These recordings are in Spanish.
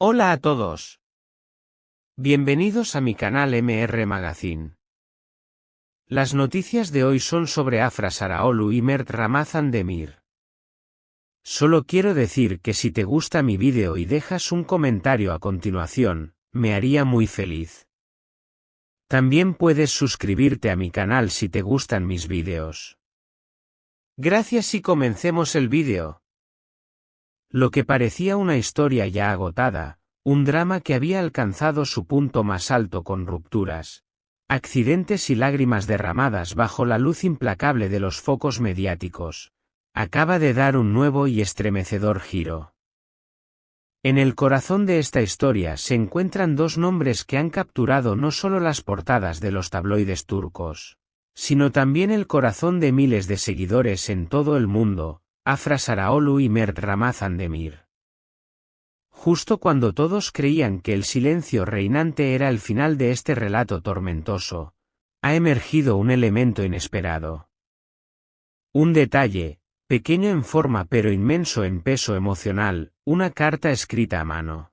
Hola a todos. Bienvenidos a mi canal MR Magazine. Las noticias de hoy son sobre Afra Saraoglu y Mert Ramazan Demir. Solo quiero decir que si te gusta mi vídeo y dejas un comentario a continuación, me haría muy feliz. También puedes suscribirte a mi canal si te gustan mis vídeos. Gracias y comencemos el vídeo. Lo que parecía una historia ya agotada, un drama que había alcanzado su punto más alto con rupturas, accidentes y lágrimas derramadas bajo la luz implacable de los focos mediáticos, acaba de dar un nuevo y estremecedor giro. En el corazón de esta historia se encuentran dos nombres que han capturado no solo las portadas de los tabloides turcos, sino también el corazón de miles de seguidores en todo el mundo: Afra Saraoglu y Mert Ramazan Demir. Justo cuando todos creían que el silencio reinante era el final de este relato tormentoso, ha emergido un elemento inesperado. Un detalle, pequeño en forma pero inmenso en peso emocional, una carta escrita a mano.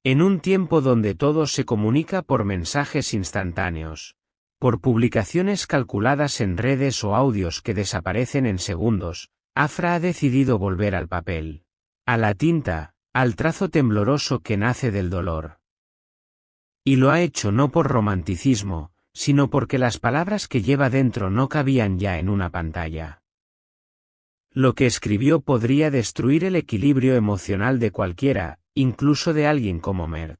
En un tiempo donde todo se comunica por mensajes instantáneos, por publicaciones calculadas en redes o audios que desaparecen en segundos, Afra ha decidido volver al papel, a la tinta, al trazo tembloroso que nace del dolor. Y lo ha hecho no por romanticismo, sino porque las palabras que lleva dentro no cabían ya en una pantalla. Lo que escribió podría destruir el equilibrio emocional de cualquiera, incluso de alguien como Mert.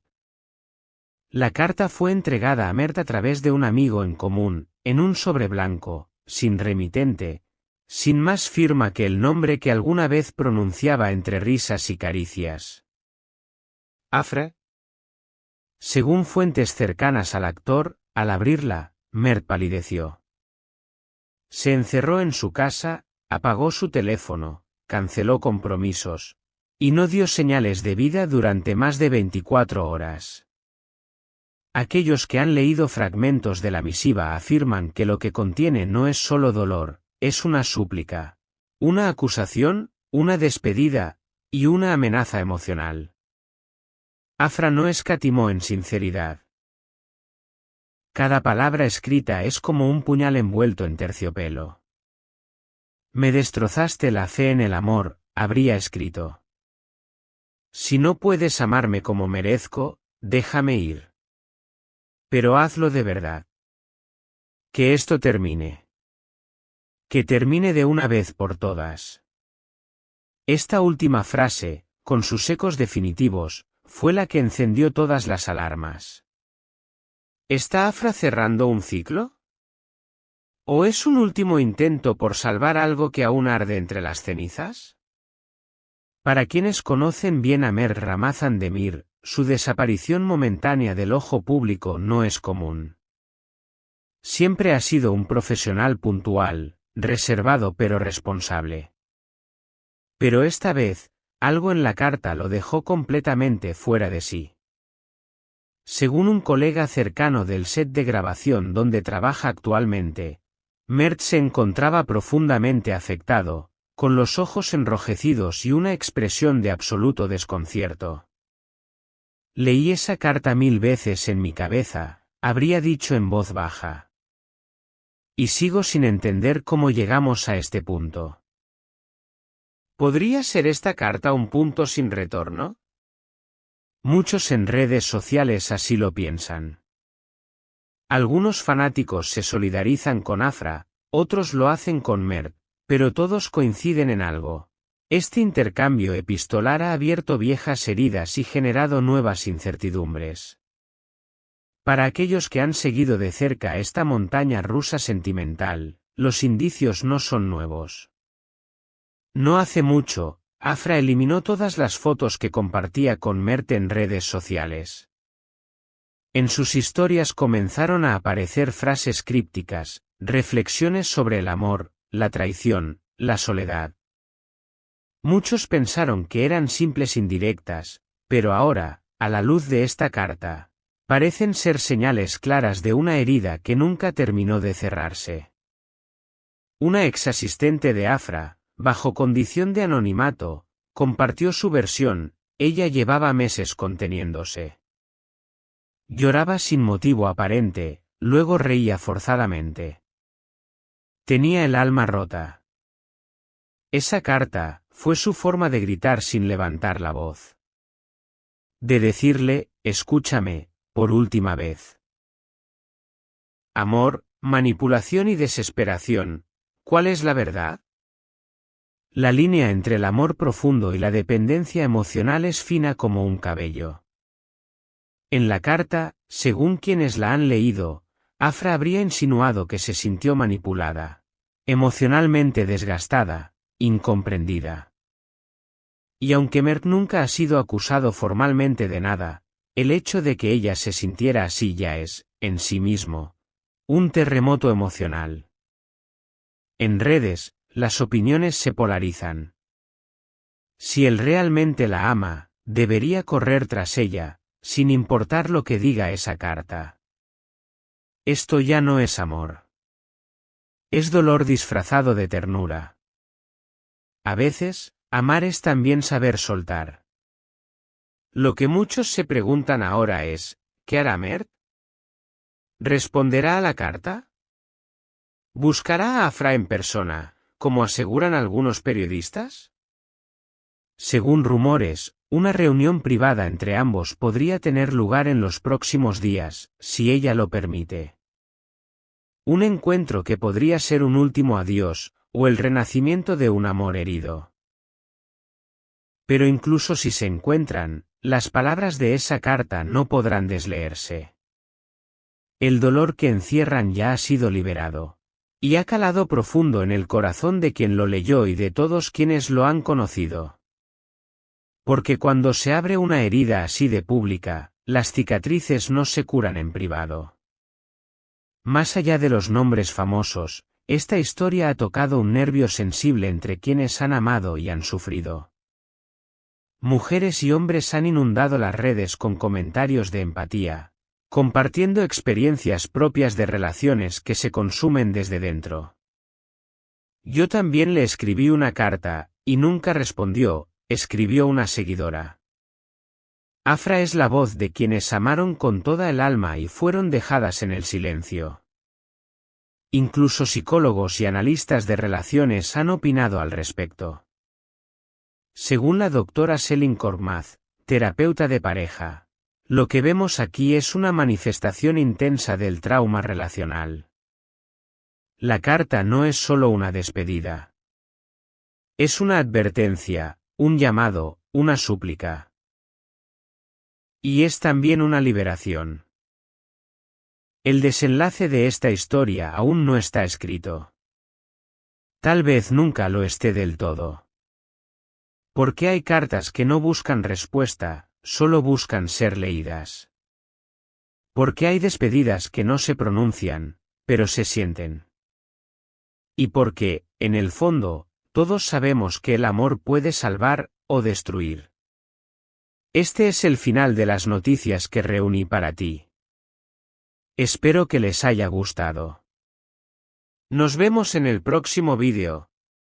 La carta fue entregada a Mert a través de un amigo en común, en un sobre blanco, sin remitente, sin más firma que el nombre que alguna vez pronunciaba entre risas y caricias. ¿Afra? Según fuentes cercanas al actor, al abrirla, Mert palideció. Se encerró en su casa, apagó su teléfono, canceló compromisos, y no dio señales de vida durante más de 24 horas. Aquellos que han leído fragmentos de la misiva afirman que lo que contiene no es solo dolor, es una súplica, una acusación, una despedida, y una amenaza emocional. Afra no escatimó en sinceridad. Cada palabra escrita es como un puñal envuelto en terciopelo. Me destrozaste la fe en el amor, habría escrito. Si no puedes amarme como merezco, déjame ir. Pero hazlo de verdad. Que esto termine. Que termine de una vez por todas. Esta última frase, con sus ecos definitivos, fue la que encendió todas las alarmas. ¿Está Afra cerrando un ciclo? ¿O es un último intento por salvar algo que aún arde entre las cenizas? Para quienes conocen bien a Mert Ramazan Demir, su desaparición momentánea del ojo público no es común. Siempre ha sido un profesional puntual, reservado pero responsable. Pero esta vez, algo en la carta lo dejó completamente fuera de sí. Según un colega cercano del set de grabación donde trabaja actualmente, Mert se encontraba profundamente afectado, con los ojos enrojecidos y una expresión de absoluto desconcierto. Leí esa carta 1000 veces en mi cabeza, habría dicho en voz baja. Y sigo sin entender cómo llegamos a este punto. ¿Podría ser esta carta un punto sin retorno? Muchos en redes sociales así lo piensan. Algunos fanáticos se solidarizan con Afra, otros lo hacen con Mert, pero todos coinciden en algo. Este intercambio epistolar ha abierto viejas heridas y generado nuevas incertidumbres. Para aquellos que han seguido de cerca esta montaña rusa sentimental, los indicios no son nuevos. No hace mucho, Afra eliminó todas las fotos que compartía con Mert en redes sociales. En sus historias comenzaron a aparecer frases crípticas, reflexiones sobre el amor, la traición, la soledad. Muchos pensaron que eran simples indirectas, pero ahora, a la luz de esta carta, parecen ser señales claras de una herida que nunca terminó de cerrarse. Una ex asistente de Afra, bajo condición de anonimato, compartió su versión, ella llevaba meses conteniéndose. Lloraba sin motivo aparente, luego reía forzadamente. Tenía el alma rota. Esa carta fue su forma de gritar sin levantar la voz. De decirle, escúchame, por última vez. Amor, manipulación y desesperación, ¿cuál es la verdad? La línea entre el amor profundo y la dependencia emocional es fina como un cabello. En la carta, según quienes la han leído, Afra habría insinuado que se sintió manipulada, emocionalmente desgastada, incomprendida. Y aunque Mert nunca ha sido acusado formalmente de nada, el hecho de que ella se sintiera así ya es, en sí mismo, un terremoto emocional. En redes, las opiniones se polarizan. Si él realmente la ama, debería correr tras ella, sin importar lo que diga esa carta. Esto ya no es amor. Es dolor disfrazado de ternura. A veces, amar es también saber soltar. Lo que muchos se preguntan ahora es, ¿qué hará Mert? ¿Responderá a la carta? ¿Buscará a Afra en persona, como aseguran algunos periodistas? Según rumores, una reunión privada entre ambos podría tener lugar en los próximos días, si ella lo permite. Un encuentro que podría ser un último adiós, o el renacimiento de un amor herido. Pero incluso si se encuentran, las palabras de esa carta no podrán desleerse. El dolor que encierran ya ha sido liberado. Y ha calado profundo en el corazón de quien lo leyó y de todos quienes lo han conocido. Porque cuando se abre una herida así de pública, las cicatrices no se curan en privado. Más allá de los nombres famosos, esta historia ha tocado un nervio sensible entre quienes han amado y han sufrido. Mujeres y hombres han inundado las redes con comentarios de empatía, compartiendo experiencias propias de relaciones que se consumen desde dentro. Yo también le escribí una carta, y nunca respondió, escribió una seguidora. Afra es la voz de quienes amaron con toda el alma y fueron dejadas en el silencio. Incluso psicólogos y analistas de relaciones han opinado al respecto. Según la doctora Selin Korkmaz, terapeuta de pareja, lo que vemos aquí es una manifestación intensa del trauma relacional. La carta no es solo una despedida. Es una advertencia, un llamado, una súplica. Y es también una liberación. El desenlace de esta historia aún no está escrito. Tal vez nunca lo esté del todo. Porque hay cartas que no buscan respuesta, solo buscan ser leídas. Porque hay despedidas que no se pronuncian, pero se sienten. Y porque, en el fondo, todos sabemos que el amor puede salvar, o destruir. Este es el final de las noticias que reuní para ti. Espero que les haya gustado. Nos vemos en el próximo vídeo.